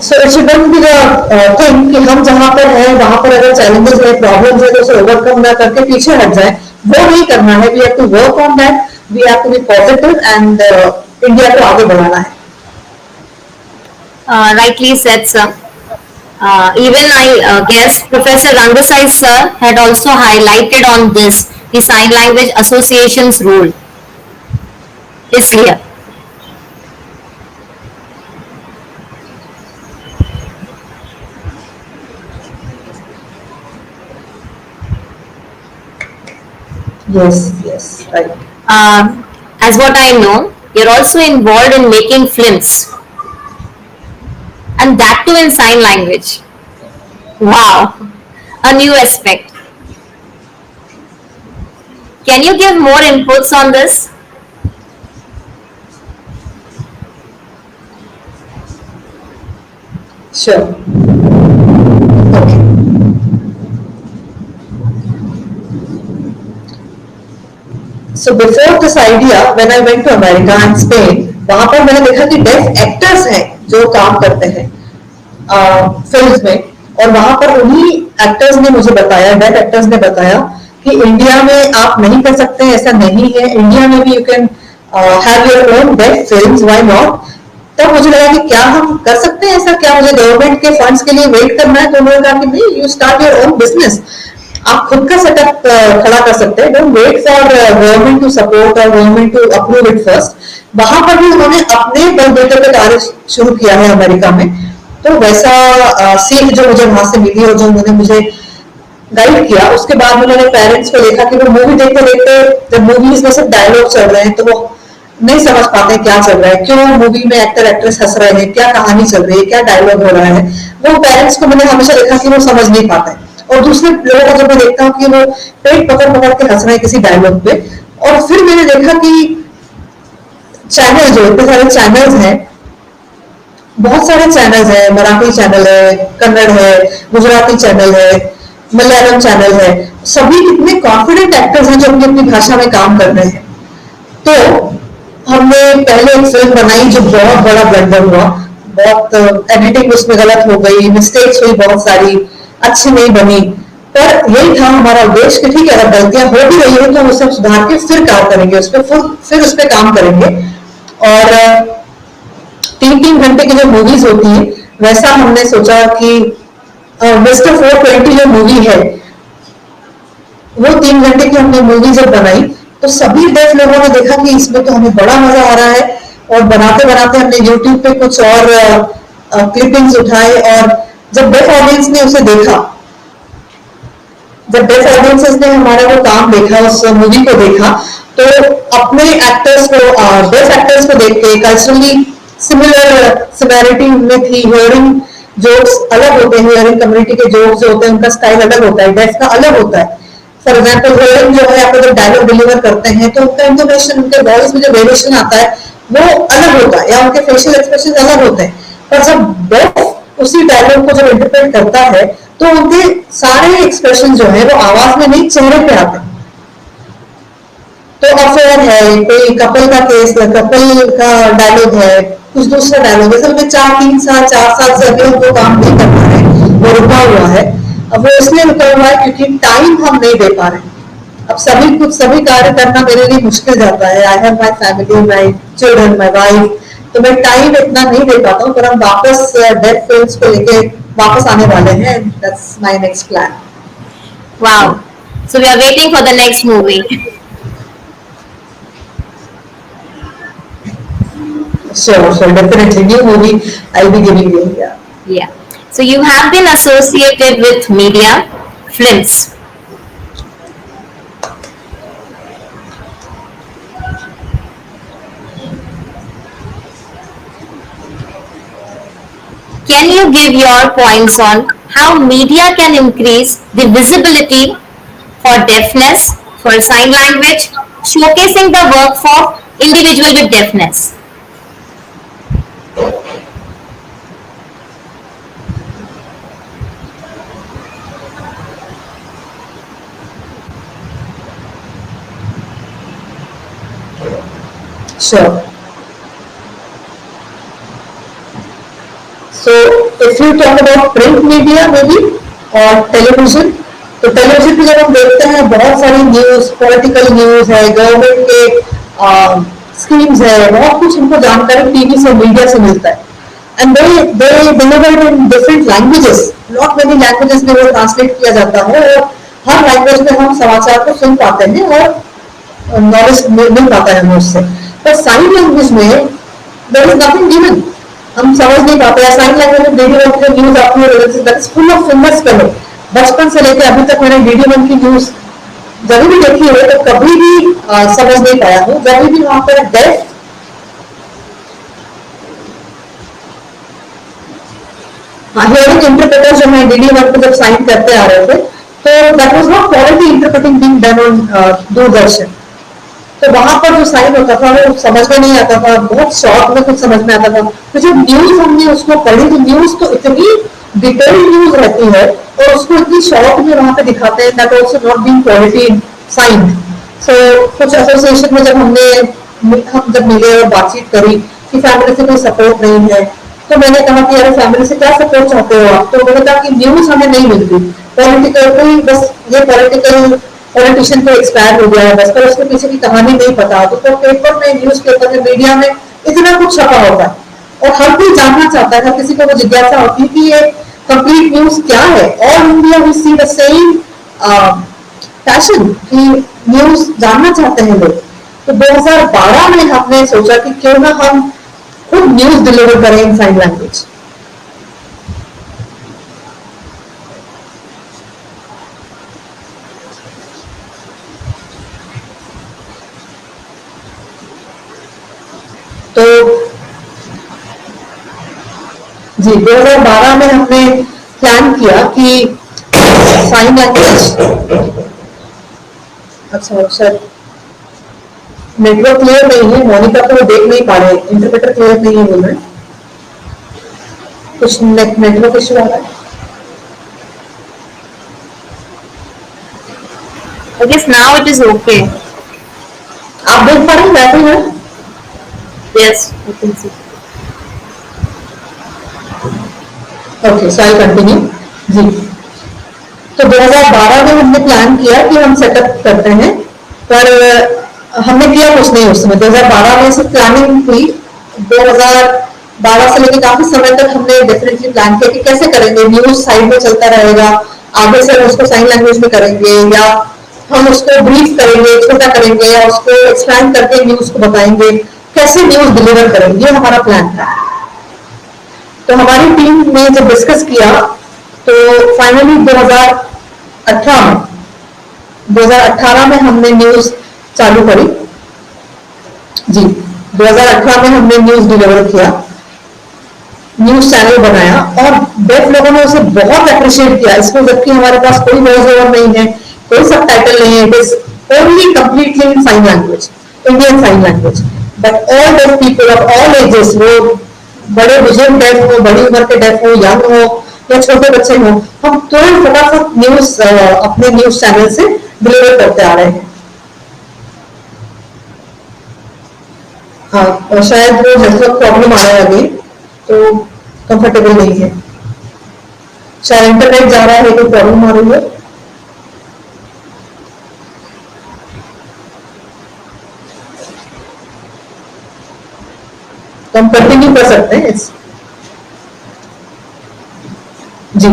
So it shouldn't be the thing कि हम जहां पर हैं वहां पर अगर चैलेंजेस है, प्रॉब्लम्स है, तो उसे ओवरकम ना करके पीछे हट जाए. वो नहीं करना है. We have to work on that, we have to be positive and India को आगे बढ़ाना है. Rightly said, sir. Even I guess Professor Rangasai sir had also highlighted on this, the Sign Language Association's role. Is here. Yes, right. As what I know, you're also involved in making films. And that too in sign language. Wow, a new aspect. Can you give more inputs on this? Sure. Okay. So before this idea, when I went to America and Spain, वहां पर मैंने देखा कि def actors हैं जो काम करते हैं फिल्म्स में. और वहां पर उन्हीं एक्टर्स ने मुझे बताया, डेफ एक्टर्स ने बताया कि इंडिया में आप नहीं कर सकते, ऐसा नहीं है. इंडिया में भी you can have your own deaf films, why not. तब मुझे लगा कि क्या हम कर सकते हैं ऐसा, क्या मुझे गवर्नमेंट के फंड्स के लिए वेट करना है. तो उन्होंने कहा कि नहीं, you start your own business. आप खुद का सेटअप खड़ा कर सकते हैं. Don't wait for government to support और government to approve it first. वहां पर भी उन्होंने अपने बलबूते पे कार्य शुरू किया है अमेरिका में. तो वैसा सीख जो मुझे वहां से मिली और जो उन्होंने मुझे गाइड किया, उसके बाद उन्होंने पेरेंट्स को देखा कि वो मूवी देखते देखते, जब मूवीज में सिर्फ डायलॉग चल रहे हैं तो वो नहीं समझ पाते क्या चल रहा है, क्यों मूवी में एक्टर एक्ट्रेस हंस रहे हैं, क्या कहानी चल रही है, क्या डायलॉग हो रहा है. वो पेरेंट्स को मैंने हमेशा देखा कि वो समझ नहीं पाते. और दूसरे लोगों को जब मैं देखता हूँ कि वो पेट पकड़ पकड़ के हंस रहे हैं किसी डायलॉग पे. और फिर मैंने देखा कि चैनल, जो इतने सारे चैनल्स हैं, बहुत सारे चैनल्स हैं, मराठी चैनल है, कन्नड़ है, गुजराती चैनल है, मलयालम चैनल है, सभी कितने कॉन्फिडेंट एक्टर्स हैं जो अपनी अपनी भाषा में काम कर रहे हैं। तो हमने पहले एक फिल्म बनाई जो बहुत बड़ा ब्लंडर हुआ, बहुत एडिटिंग उसमें गलत हो गई, मिस्टेक्स हुई बहुत सारी, अच्छी नहीं बनी। पर यही था हमारा उद्देश्य कि ठीक है, अगर गलतियां हो भी रही है तो हम उसे सुधार के फिर काम करेंगे, उस पर फिर उस पर काम करेंगे। और 3-3 घंटे की जो मूवीज होती है, वैसा हमने सोचा कि मिस्टर 420 जो मूवी है, वो 3 घंटे की हमने मूवी जब बनाई तो सभी डेफ लोगों ने देखा कि इसमें तो हमें बड़ा मजा आ रहा है। और बनाते बनाते हमने यूट्यूब पे कुछ और क्लिपिंग्स उठाए, और जब डेफ ऑडियंस ने उसे देखा, जब डेफ ऑडियंसेस ने हमारा वो काम देखा, उस मूवी को देखा, तो अपने एक्टर्स को, डेफ एक्टर्स को देख के कल्चरली सिमिलर सिमिलरिटी उनमें थी। हियरिंग जोक्स अलग होते हैं, हियरिंग कम्युनिटी के जोक्स जो होते हैं उनका स्टाइल अलग होता है, डेफ का अलग होता है। फॉर एग्जाम्पल हियरिंग जो है, आप जब डायलॉग डिलीवर करते हैं तो उनका इंटोनेशन, उनके वॉइस में जो वेरिएशन आता है वो अलग होता है, या उनके फेशियल एक्सप्रेशन अलग होते हैं। पर जब डेफ उसी डायलॉग को जब इंटरप्रेट करता है तो उनके सारे एक्सप्रेशन जो है वो आवाज में नहीं, चेहरे पे आते हैं। तो अफेयर है, कोई कपल का केस, कपल का डायलॉग है, कुछ दूसरा डायलॉग है, सब में 4 साल से अभी हमको काम नहीं करना है, वो रुका हुआ है। अब वो इसलिए रुका हुआ है क्योंकि टाइम हम नहीं दे पा रहे हैं। अब सभी कार्य करना मेरे लिए मुश्किल जाता है। I have my family, my children, my wife, तो मैं टाइम इतना नहीं दे पाता हूँ। पर हम वापस डेफ फिल्म्स को लेके वापस आने वाले हैं। That's my next plan. Wow. So we are waiting for the next movie. Sure, definitely. New movie I'll be giving you. Yeah. Yeah. So you have been associated with media, films. Can you give your points on how media can increase the visibility for deafness, for sign language, showcasing the work for individual with deafness? Sure. So if you talk about print media maybe और television, तो television पे जब हम देखते हैं बहुत सारी news, political news है, गवर्नमेंट के स्कीम्स है, बहुत कुछ हमको जानकारी टीवी से, मीडिया से मिलता है। And they delivered in different languages, not many languages में वो ट्रांसलेट किया जाता है, और हर लैंग्वेज में हम समाचार को सुन पाते हैं और नॉलेज मिल पाता है हमें उससे। पर साइन लैंग्वेज में देयर इज नथिंग गिवन, हम समझ नहीं पाते। साइन लैंग्वेज में डीडी वन की न्यूज आती है, फुल ऑफ फेमस करो। बचपन से लेकर अभी तक मैंने डीडी वन की न्यूज जब भी देखी है तो कभी भी समझ नहीं पाया हूँ। जब भी वहां पर डेफ हियरिंग इंटरप्रेटर जो है डीडी वन पे जब साइन करते आ रहे थे, तो that was not quality interpreting being done on Doordarshan. तो वहां पर जो साइन होता था वो समझ में नहीं आता था, बहुत शॉर्ट में कुछ समझ में आता था। तो जब न्यूज हमने उसको पढ़ी, तो न्यूज तो इतनी डिटेल्ड न्यूज रहती है और उसको इतनी शॉर्ट में वहां पे दिखाते हैं, that also not being quality sign. So कुछ एसोसिएशन में हम जब मिले और बातचीत करी कि फैमिली से कोई सपोर्ट नहीं है, तो मैंने कहा कि यार फैमिली से क्या सपोर्ट चाहते हो आप? तो उन्होंने कहा कि न्यूज हमें नहीं मिलती, पॉलिटिकल कोई, बस ये पॉलिटिशियन को एक्सपायर हो गया है बस, पर उसके पीछे की कहानी नहीं पता। तो पेपर में, न्यूज पेपर में, मीडिया में इतना कुछ छपा होता है और हर कोई जानना चाहता है, हर किसी को वो जिज्ञासा होती है कि ये कंप्लीट न्यूज क्या है। All India we see the same passion कि न्यूज जानना चाहते हैं लोग। तो 2012 में हमने सोचा कि क्यों ना हम खुद न्यूज डिलीवर करें इन साइन लैंग्वेज। तो जी 2012 में हमने प्लान किया कि साइन लैंग्वेज, अच्छा सर नेटवर्क क्लियर नहीं है, मॉनिटर तो देख नहीं पा रहे, इंटरप्रेटर क्लियर नहीं है बोल रहे, कुछ नेटवर्क इश्यू आ रहा है। I guess now it is okay. आप देख पा रहे हैं बैठे हैं? Yes, I can see. Okay, so I continue. जी, तो 2012 में हमने प्लान किया कि हम सेटअप करते हैं, पर हमने किया कुछ नहीं उस समय। 2012 में सिर्फ प्लानिंग हुई। 2012 से लेकर काफी समय तक हमने डेफिनेटली प्लान किया कि कैसे करेंगे, न्यूज साइड में चलता रहेगा, आगे से हम उसको साइन लैंग्वेज में करेंगे, या हम उसको ब्रीफ करेंगे, छोटा करेंगे, या उसको एक्सपैंड करके न्यूज को बताएंगे, कैसे न्यूज डिलीवर करेंगे, ये हमारा प्लान था। तो हमारी टीम ने जब डिस्कस किया तो फाइनली 2018 में हमने न्यूज चालू करी। जी, 2018 में हमने न्यूज डिलीवर किया, न्यूज चैनल बनाया, और डेफ लोगों ने उसे बहुत अप्रिशिएट किया इसमें, जबकि हमारे पास कोई वॉइस ओवर नहीं है, कोई सब टाइटल नहीं है, it is only completely in sign language, Indian sign language. But all deaf people of all ages, वो बड़े बुजुर्ग डेफ हो, बड़ी उम्र के डेफ हो, यंग हो या छोटे बच्चे हो, हम तुरंत फटाफट न्यूज अपने न्यूज चैनल से डिलीवर करते आ रहे हैं। हाँ, और शायद वो नेटवर्क प्रॉब्लम आ रहा है अभी, तो कंफर्टेबल नहीं है, शायद इंटरनेट जा रहा है, कोई प्रॉब्लम आ रही है। तो हम कंटिन्यू कर सकते हैं जी।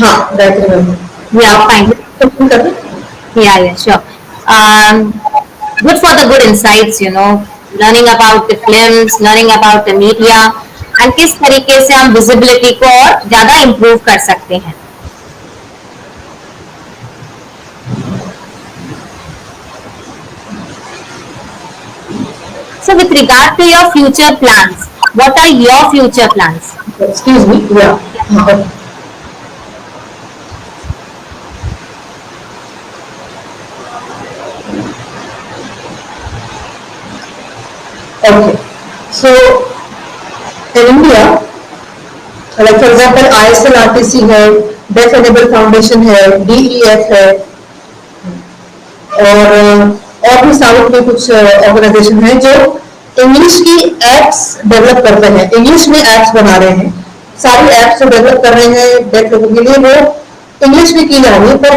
हाँ, राइट। Yeah, fine. कर Yeah, sure. Good for the good insights, learning about the films, learning about the media, and किस तरीके से हम visibility को और ज़्यादा improve कर सकते हैं. So with regard to your future plans, what are your future plans? Excuse me, या हाँ, okay. So in India, like for example, ISL-RTC है, Deaf Enable Foundation है, DEF है, और भी साउथ में कुछ ऑर्गेनाइजेशन है जो इंग्लिश की एप्स डेवलप करते हैं, इंग्लिश में एप्स बना रहे हैं। सारी एप्स जो डेवलप कर रहे हैं डेफ लोगों के लिए, वो इंग्लिश में की जा रही है, पर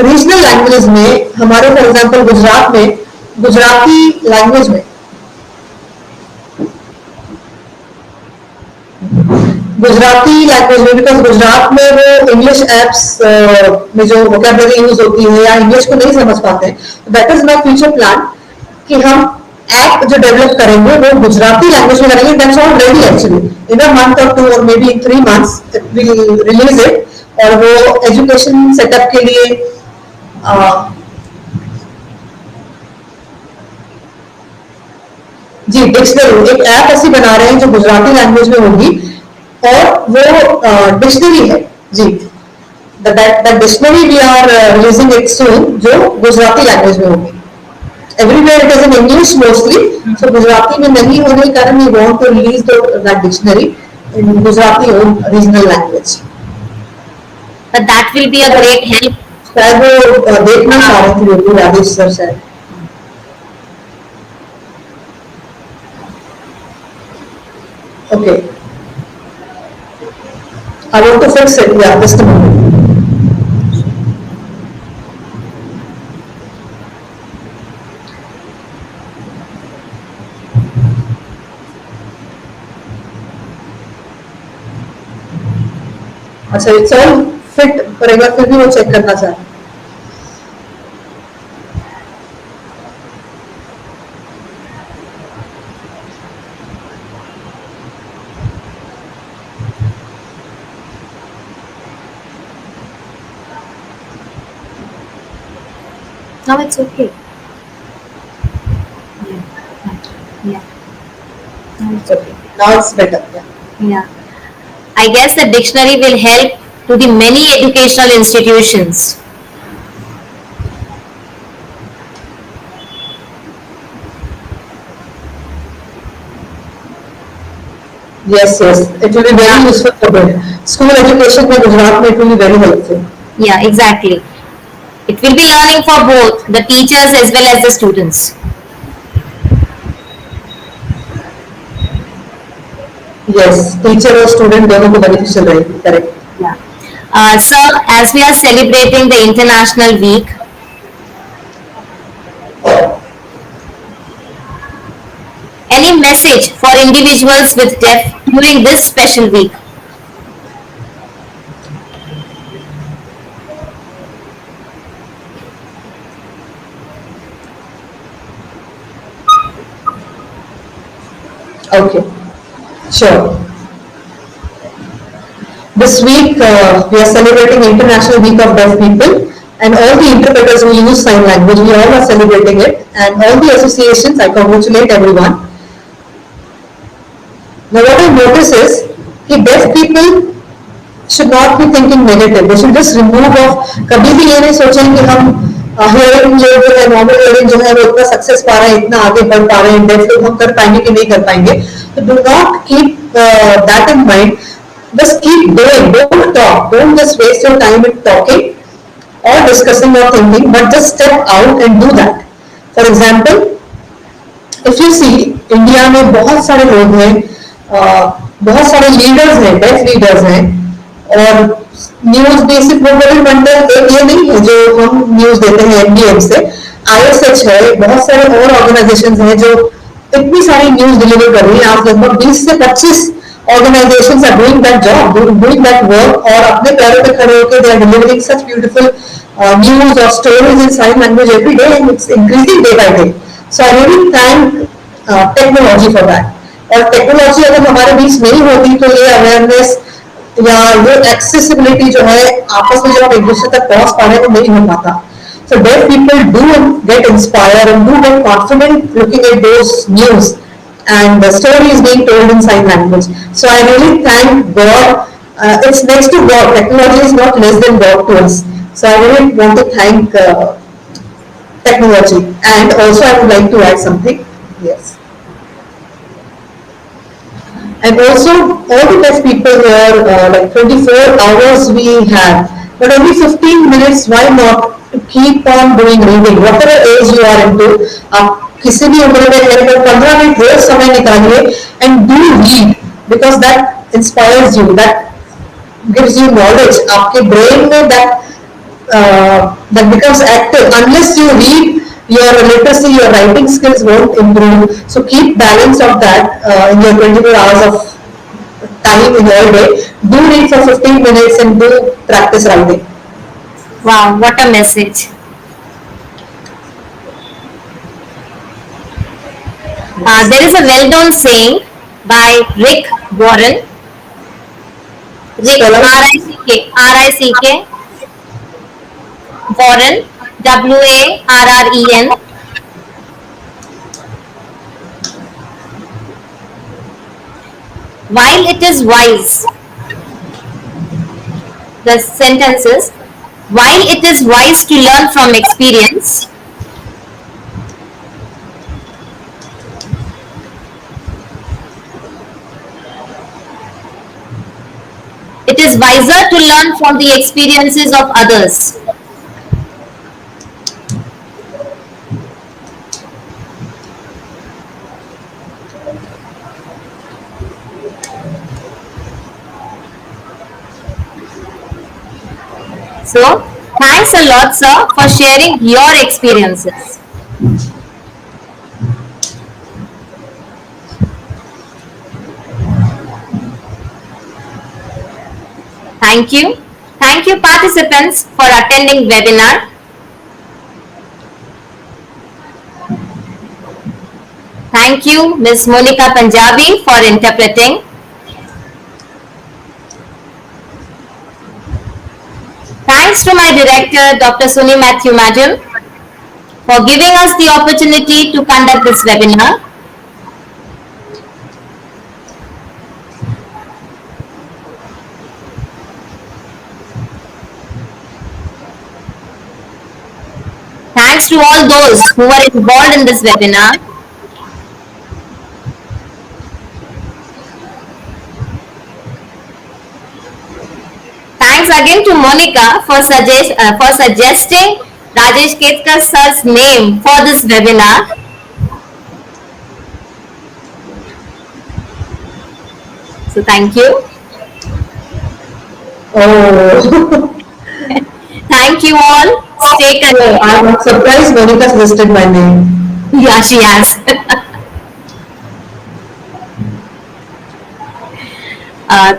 रीजनल लैंग्वेज में, हमारे फॉर एग्जाम्पल गुजरात में गुजराती लैंग्वेज में, बिकॉज गुजरात में वो इंग्लिश एप्स में जो वोकैबुलरी यूज होती है या इंग्लिश को नहीं समझ पाते हैं, that is my future plan कि हम ऐप जो डेवलप करेंगे वो गुजराती लैंग्वेज में करेंगे। That's already actually in a month और 2 और maybe in 3 months we will release it, और वो एजुकेशन सेटअप के लिए जी डिक्शनरी, एक ऐप ऐसी बना रहे हैं जो गुजराती लैंग्वेज में होगी, और वो डिक्शनरी है जी, that dictionary we are releasing it soon, जो गुजराती लैंग्वेज में होगी। Everywhere it is in English mostly, so Gujarati में नहीं होने के कारण we want to release that dictionary in Gujarati own regional language. But that will be a great help. शायद वो देखना चाह रहे थे बिल्कुल राजेश सर शायद। Okay, I want to fix it. Yeah, just a moment. अच्छा, इट्स ऑल फिट, पर एक बार फिर भी वो चेक करना चाहें। No, it's okay. Yeah. No, it's okay. Now it's better. Yeah. Yeah. I guess the dictionary will help to the many educational institutions. Yes, yes. It will be very Yeah, useful for them. School education में गुजरात में it will be very helpful. yeah, exactly. It will be learning for both the teachers as well as the students. Yes, teacher और student दोनों को beneficial रहेगी. Correct. Yeah. Sir, as we are celebrating the International Week, any message for individuals with deaf during this special week? Okay. Sure. This week we are celebrating International Week of Deaf People, and all the interpreters who use sign language, we all are celebrating it, and all the associations, I congratulate everyone. Now what I notice is that deaf people should not be thinking negative. They should just remove of कभी भी ये नहीं सोचें कि हम hearing लोग जो है नॉर्मल हियरिंग जो है वो इतना सक्सेस पा रहे हैं, इतना आगे बढ़ पा रहे हैं, डेफ लोग हम कर पाएंगे कि नहीं कर पाएंगे. तो do not keep that in mind. Just keep doing. Don't talk. Don't just waste your time in talking or discussing or thinking, but just step out and do that. For example, if you see India में बहुत सारे लोग हैं, बहुत सारे leaders हैं, def leaders हैं, और न्यूज बेसिक गवर्नमेंटल एक ये नहीं है जो हम न्यूज देते हैं एमडीएम से. आईएसएच है, बहुत सारे और ऑर्गेनाइजेशंस हैं जो इतनी सारी न्यूज डिलीवर कर रही है. आप लगभग 20 से 25 organizations are doing that job, doing that work, और अपने पैरों पे खड़े होकर they are delivering such beautiful news or stories in sign language every day, and it's increasing day by day. So I really thank technology for that. और technology अगर हमारे बीच नहीं होती तो ये अवेयरनेस या ये एक्सेसिबिलिटी जो है आपस में जो हम एक दूसरे तक पहुंच पा रहे हैं वो नहीं हो पाता. So deaf people do get inspired and do get confident looking at those news and the story is being told in sign language. So I really thank God. It's next to God. Technology is not less than God to us. So I really want to thank technology. And also I would like to add something. Yes. And also all the deaf people here, like 24 hours we have, but only 15 minutes, why not to keep on doing reading, whatever age you are into. किसी भी उम्र में लगभग 15 minute रोज समय निकालिए and do read, because that inspires you, that gives you knowledge. आपके brain में that becomes active. Unless you read, your literacy, your writing skills won't improve. So keep balance of that in your 24 hours of time in your day. Do read for 15 minutes and do practice writing. Wow, what a message. There is a well-known saying by Rick Warren. Rick, R-I-C-K, R-I-C-K, Warren, W-A-R-R-E-N. While it is wise, the sentence is, while it is wise to learn from experience, it is wiser to learn from the experiences of others. So, thanks a lot, sir, for sharing your experiences. Thank you. Thank you, participants, for attending webinar. Thank you, Ms. Monica Punjabi, for interpreting. Thanks to my director, Dr. Suni Matthew Madam, for giving us the opportunity to conduct this webinar. Thanks to all those who were involved in this webinar. thanks again to Monica for suggesting Rajesh Ketkar sir's name for this webinar. So thank you. Oh, Thank you all. Stay connected. I'm surprised Monica suggested my name. Yeah, she has.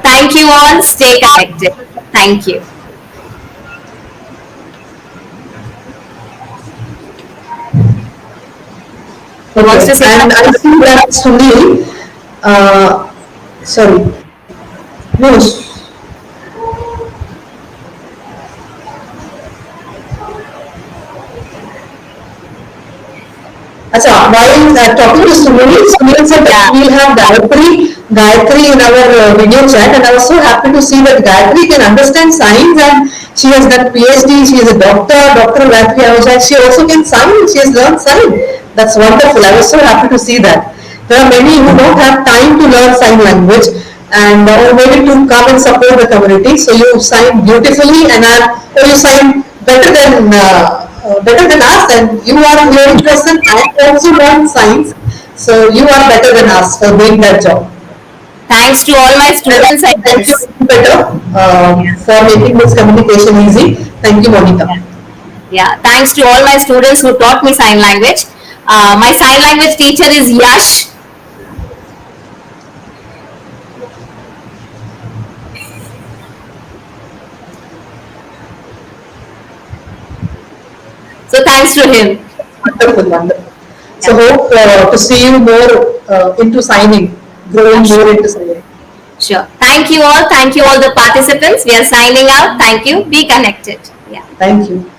Thank you all. Stay connected. Thank you. Who wants to say And I see that Sunil, sorry, no, Acha, while talking to Sunil, Sunil said that we'll have Gayatri in our video chat, and I was so happy to see that Gayatri can understand signs, and she has done PhD, she is a doctor, Dr. Gayatri Ahuja, she also can sign, she has learned sign. That's wonderful. I was so happy to see that. There are many who don't have time to learn sign language, and or maybe to come and support the community. So you sign beautifully, and you sign better than us, and you are a hearing person and also learn science. So you are better than us for doing that job. thanks to all my students, I Thank you, guess. better, for making this communication easy. Thank you, Monica. Yeah, thanks to all my students who taught me sign language. My sign language teacher is Yash. So thanks to him. Wonderful, wonderful. So hope to see you more into signing, growing more into signing. Sure. Thank you all. Thank you all the participants. We are signing out. Thank you. Be connected. Yeah. Thank you.